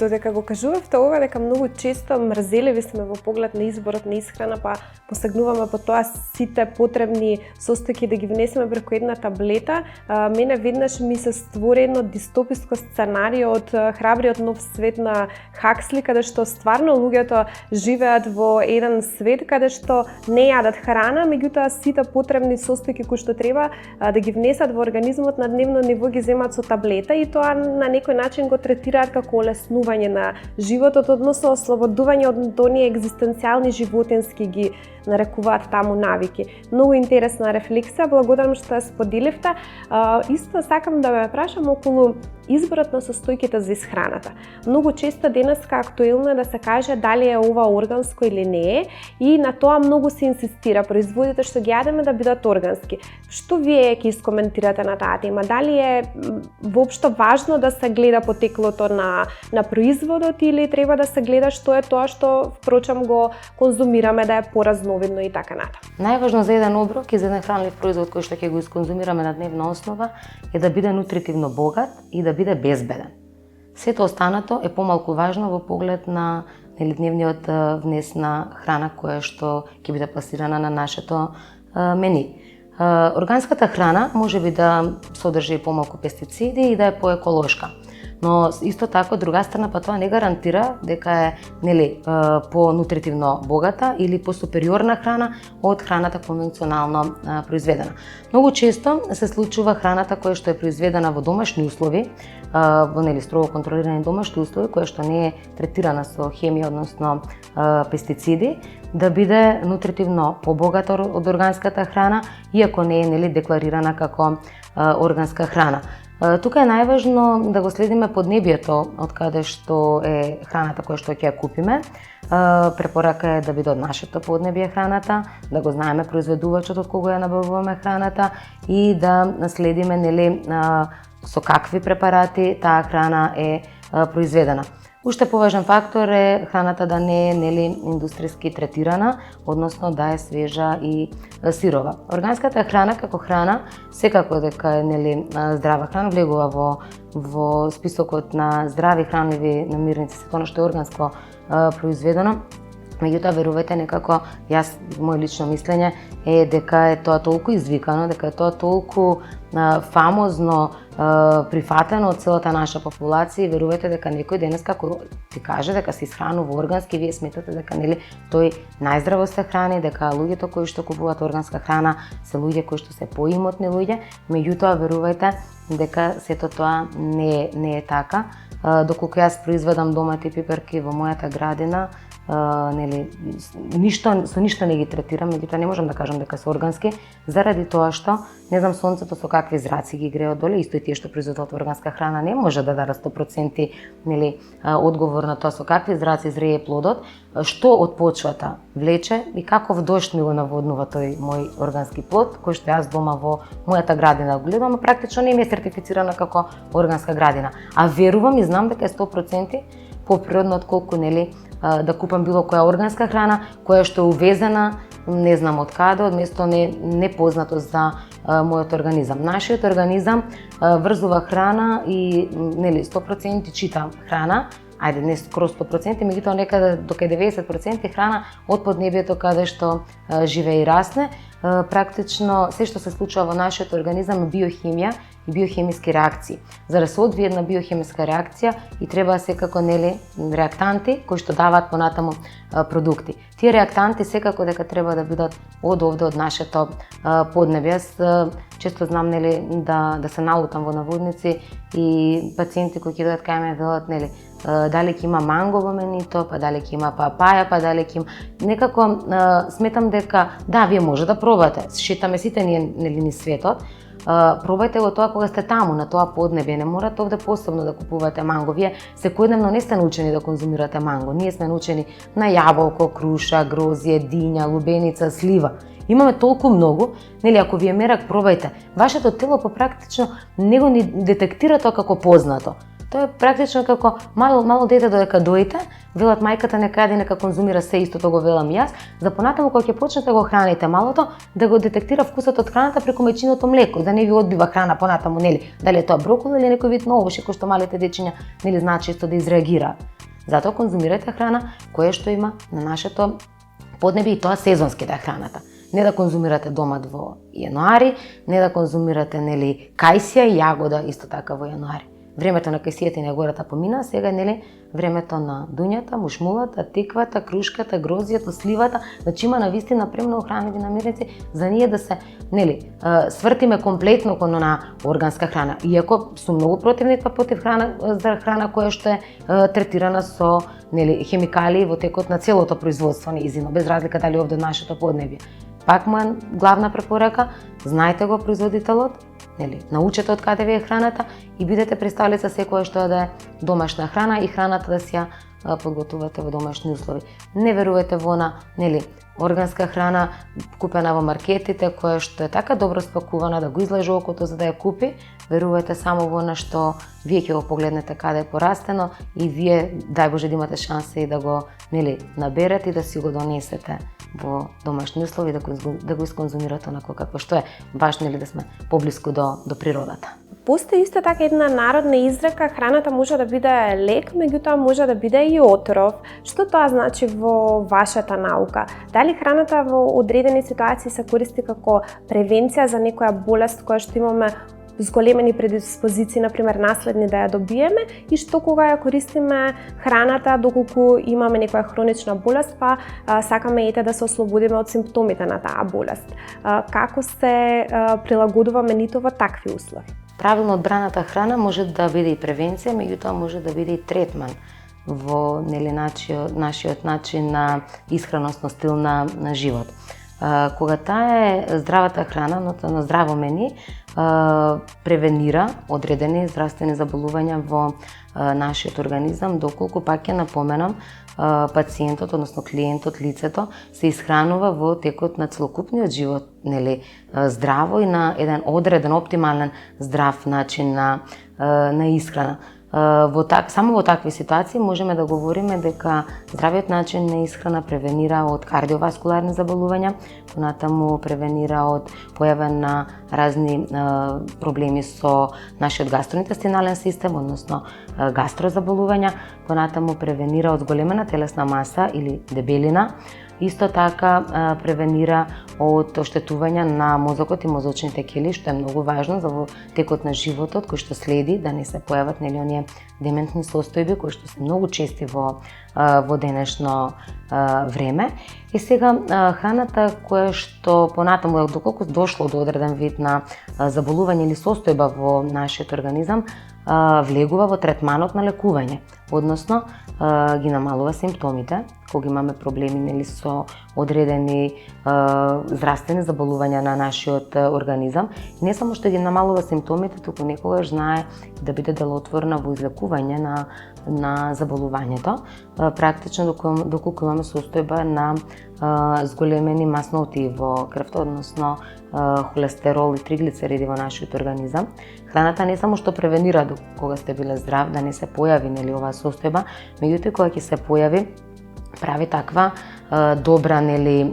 Додека го кажувавте ова, дека многу често мрзеливи сме во поглед на изборот на исхрана, па посегнуваме по тоа сите потребни состојки да ги внесеме преку една таблета, мене веднаш ми се створи едно дистописко сценарио од Храбриот нов свет на Хаксли, каде што стварно луѓето живеат во еден свет каде што не јадат храна, меѓутоа сите потребни состојки кои што треба да ги внесат во организмот на дневно ниво ги земат со таблета и тоа на некој начин го третираат како олеснување на животот, односно ослободување од оние екзистенцијални животински ги нарекуваат таму навики. Многу интересна рефлексија, благодарам што ја споделивте. Исто сакам да ме прашам околу изборот на состојките за исхраната. Многу често денеска актуелно е да се каже дали е ова органско или не е и на тоа многу се инсистира производите што ги јадеме да бидат органски. Што вие ќе искоментирате на таа тема? Дали е воопшто важно да се гледа потеклото на производот или треба да се гледа што е тоа што впрочем го конзумираме да е поразновидно и така натаму? Најважно за еден оброк и за еден хранлив производ кој што ќе го исконзумираме на дневна основа е да биде нутритивно богат и да биде безбеден. Сето останато е помалку важно во поглед на дневниот внес на храна која што ќе биде пласирана на нашето мени. Органската храна може би да содржи помалку пестициди и да е поеколошка. Но исто така, од друга страна, па тоа не гарантира дека е по-нутритивно богата или по-супериорна храна од храната конвенционално произведена. Многу често се случува храната која што е произведена во домашни услови, во строго контролирани домашни услови, која што не е третирана со хемија, односно пестициди, да биде нутритивно побогата од органската храна, иако не е декларирана како органска храна. Тука е најважно да го следиме поднебието од каде што е храната која што ќе ја купиме. Препорака е да биде од нашето поднебие храната, да го знаеме произведувачот од кого ја набавуваме храната и да следиме со какви препарати таа храна е произведена. Уште поважен фактор е храната да не е индустријски третирана, односно да е свежа и сирова. Органската храна како храна секако дека е здрава храна, влегува во списокот на здрави хранливи намирници, сето она што е органско произведено. Меѓутоа, верувајте, некако, мој лично мислење е дека е тоа толку извикано, дека е тоа толку фамозно прифатено од целата наша популација и верувајте дека некој денес како ти каже дека се исхранува органски, вие сметате дека тој најздраво се храни, дека луѓето кои што купуваат органска храна се луѓе кои што се поимотни луѓе, меѓутоа верувајте дека сето тоа не е така. Доколку јас произведам домати пиперки во мојата градина, со ништо не ги третирам, меѓутоа не можам да кажам дека се органски, заради тоа што не знам сонцето со какви зраци ги грее доле, исто и тие што произведуваат органска храна не може да дадат 100% одговор на тоа со какви зраци зрее плодот, што од почвата влече и каков дожд ми го наводнува тој мој органски плод, кој што јас дома во мојата градина го гледам, практично не ми е сертифицирана како органска градина. А верувам и знам дека е 100% поприродно отколку да купам било која органска храна, која што е увезена, не знам од каде, од место непознато за мојот организам. Нашиот организам врзува храна и 100% чита храна, ајде не скроз 100%, меѓутоа некаде до 90% храна од поднебието каде што живее и расне. Практично се што се случува во нашиот организам е биохимија и биохемиски реакции. За да се одвие една биохемиска реакција и треба секако реактанти кои што даваат понатаму продукти. Тие реактанти секако дека треба да бидат од овде од нашето поднебие. Често знам да се налутам во наводници и пациенти кои ќе дојдат кај ме велат дали ќе има манго во менито, па дали ќе има папаја, па дали ќе има. Некако сметам дека да, вие може да пробате. Шетаме сите ние низ светот. Пробајте го тоа кога сте таму на тоа поднебие, не морате овде посебно да купувате манго. Вие секојдневно не сте научени да конзумирате манго. Ние сме научени на јаболко, круша, грозје, диња, лубеница, слива. Имаме толку многу, ако ви е мерак, пробајте. Вашето тело практично не го детектира тоа како познато. Тоа е практично како мало дете додека доите, велат мајката нека јаде, нека конзумира се истото го велам јас, за понатаму кога ќе почнете да го храните малото, да го детектира вкусот од храната преку мајчиното млеко, да не ви одбива храна понатаму, нели? Дали е тоа броколи или некој вид новоши кој што малите дечиња, нели, знаат често да изреагираат. Затоа конзумирате храна која што има на нашето поднебје и тоа сезонски да е храната. Не да конзумирате домат во јануари, не да конзумирате, нели, кајсија и јагода исто така во јануари. Времето на кајсијата и на гората помина, сега, нели, времето на дуњата, мушмулата, тиквата, крушката, грозијата, сливата, значи има навистина премногу хранливи намирници за ние да се, нели, свртиме комплетно кон на органска храна. Иако сум многу противник против храна, за храна која што е третирана со, нели, хемикалии во текот на целото производство нејзино, без разлика дали овде нашето поднебје. Пак моја главна препорака, знајте го производителот, нели, научете од каде ви е храната и бидете присталица секоја што да е домашна храна и храната да си ја подготувате во домашни услови. Не верувате во она, нели, органска храна купена во маркетите, која што е така добро спакувана да го излаже окото за да ја купи, верувате само во она што вие ќе го погледнете каде е порастено и вие, дај Боже, да имате шанса и да го, нели, наберете и да си го донесете во домашни услови, да го исконзумирате онако како што е. Важно е ли да сме поблиску до природата. Постои исто така една народна изрека, храната може да биде лек, меѓутоа може да биде и отров. Што тоа значи во вашата наука? Дали храната во одредени ситуации се користи како превенција за некоја болест која што имаме зголемени предиспозиции, например, наследни да ја добиеме, и што кога ја користиме храната доколку имаме некоја хронична болест, па сакаме ете да се ослободиме од симптомите на таа болест. Како се прилагодуваме нито во такви услови? Правилно одбраната храна може да биде и превенција, меѓутоа може да биде и третман во, нели, нашиот начин на исхраносно стил на живот. Кога таа е здравата храна, на здраво мени, превенира одредени здравствени заболувања во нашиот организам, доколку, пак ќе напоменам, пациентот, односно клиентот, лицето, се исхранува во текот на целокупниот живот, нели, здраво и на еден одреден, оптимален, здрав начин на исхрана. Само во такви ситуации можеме да говориме дека здравиот начин на исхрана превенира од кардиоваскуларни заболувања, понатаму превенира од појава на разни проблеми со нашиот гастроинтестинален систем, односно гастрозаболувања, понатаму превенира од зголемена телесна маса или дебелина. Исто така превенира од оштетување на мозокот и мозочните ќели, што е многу важно за во текот на животот кој што следи да не се појават, нели, оние дементни состојби кои што се многу чести во денешно време. И сега храната која што понатаму, доколку дошло до одреден вид на заболување или состојба во нашиот организам, влегува во третманот на лекување, односно ги намалува симптомите кога имаме проблеми, нели, со одредени здравствени заболувања на нашиот организам. И не само што ги намалува симптомите, туку некогаш знае да биде делотворна во излекување на заболувањето. Практично доколку имаме состојба на зголемени масноти во крвта, односно холестерол и триглицериди во нашиот организам. Храната не само што превенира кога сте биле здрав да не се појави, нели, оваа состојба, меѓутоа кога ќе се појави, прави таква добра, нели,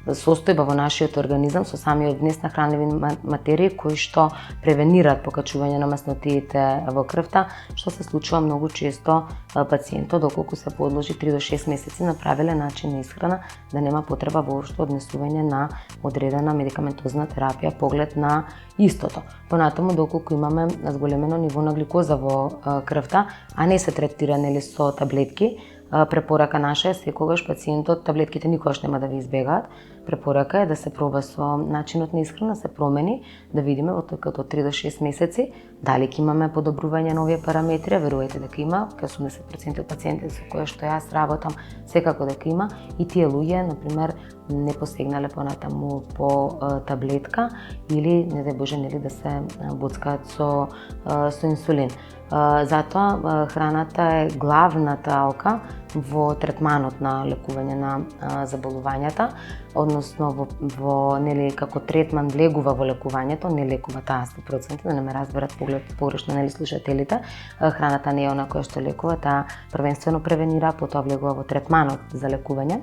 состојба во нашиот организам со самиот внес на хранливи материи кои што превенираат покачување на маснотиите во крвта, што се случува многу често пациентот доколку се подложи 3 до 6 месеци на правилен начин на исхрана, да нема потреба воопшто однесување на одредена медикаментозна терапија поглед на истото. Понатаму доколку имаме зголемено ниво на гликоза во крвта, а не се третира, нели, со таблетки, препорака наша е секогаш пациентот, таблетките никогаш нема да ви избегаат. Препорака е да се проба со начинот на исхрана, се промени, да видиме во текот од 3 до 6 месеци дали ќе имаме подобрување на овие параметри. Верувајте дека има, кај 80% од пациентите со кои што јас работам, секако дека има, и тие луѓе, например, не посегнале понатаму по таблетка или, не дај Боже, нели, да се боцкаат со инсулин. Затоа храната е главната алка во третманот на лекување на заболувањата, односно во нели како третман влегува во лекувањето, не лекува таа 100%, да не ме разберат погрешно нели слушателите. Храната не е она која што лекува, таа првенствено превенира, потоа влегува во третманот за лекување.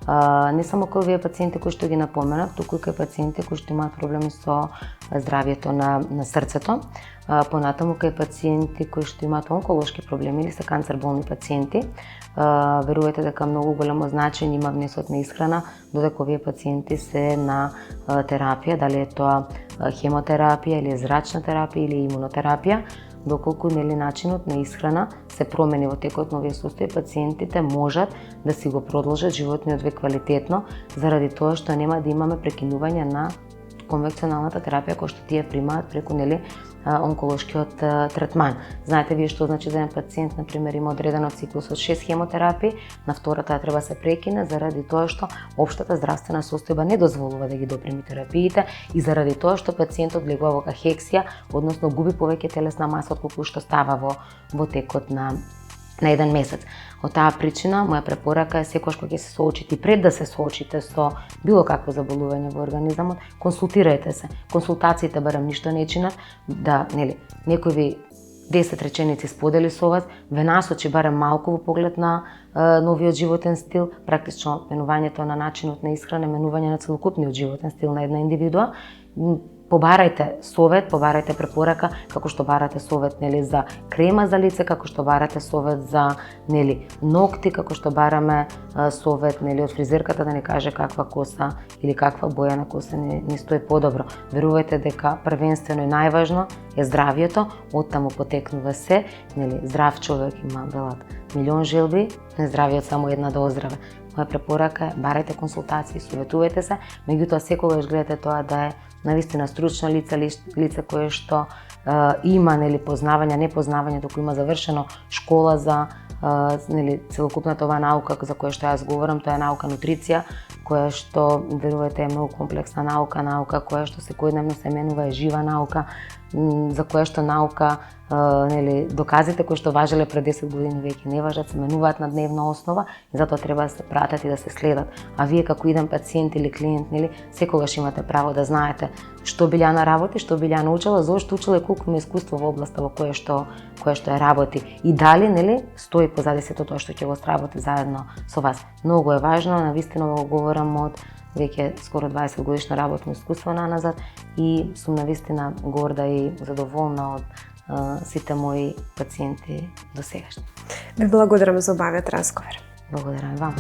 Не само кај овие пациенти кои што ги напоменав, туку и кај пациенти кои што имаат проблеми со здравјето на срцето, понатаму кај пациенти кои што имаат онколошки проблеми или се канцерболни пациенти. Верувајте дека многу големо значење има внесот на исхрана, додека овие пациенти се на терапија, дали е тоа хемотерапија или зрачна терапија или имунотерапија, доколку нели начинот на исхрана се промени во текот на овие состојби, пациентите можат да си го продолжат животниот век квалитетно, заради тоа што нема да имаме прекинување на конвенционалната терапија која што тие примаат преку нели онколошкиот третман. Знаете вие што значи за еден пациент, например, има одредено циклус од 6 хемотерапии, на втората треба се прекине заради тоа што општата здравствена состојба не дозволува да ги допреми терапиите и заради тоа што пациентот влегува во кахексија, односно губи повеќе телесна маса отколку што става во текот на еден месец. Од таа причина, моја препорака е секогаш кога ќе се соочите, пред да се соочите со било какво заболување во организмот, консултирајте се. Консултациите барем ништо не чинат, да, нели, некој ви 10 реченици сподели со вас, ве насочи барем малку во поглед на новиот животен стил, практично менувањето на начинот на исхрана, менување на целокупниот животен стил на една индивидуа. Побарајте совет, побарајте препорака, како што барате совет нели за крема за лице, како што барате совет за нели ногти, како што бараме совет нели од фризерката да ни каже каква коса или каква боја на коса ни стои подобро. Верувајте дека првенствено и најважно е здравјето, оттаму потекнува се, нели здрав човек има велат милион желби, нездравиот само една да оздраве. Моја препорака е барајте консултации, советувајте се, меѓутоа секогаш гледате тоа да е навистина стручно лице кое што има нели познавање, не познавање, туку има завршено школа за нели целокупната оваа наука за која што јас говорам, тоа е наука нутриција, која што верувајте е многу комплексна наука која што секојдневно се менува, е жива наука, за која што наука нели доказите кои што важеле пред 10 години веќе не важат, се менуваат на дневна основа и затоа треба да се пратат и да се следат. А вие како иден пациент или клиент нели секогаш имате право да знаете што Билјана работи, што Билјана учела, зошто учела и колку има искуство во областа во која што ја работи и дали нели стои позади сето тоа што ќе го сработи заедно со вас. Многу е важно, навистина го говорам од веќе скоро 20 годишно работно искуство наназад и сум навистина горда и задоволна од сите мои пациенти до сегашни. Ви благодарам за убавиот разговор. Благодарам вам.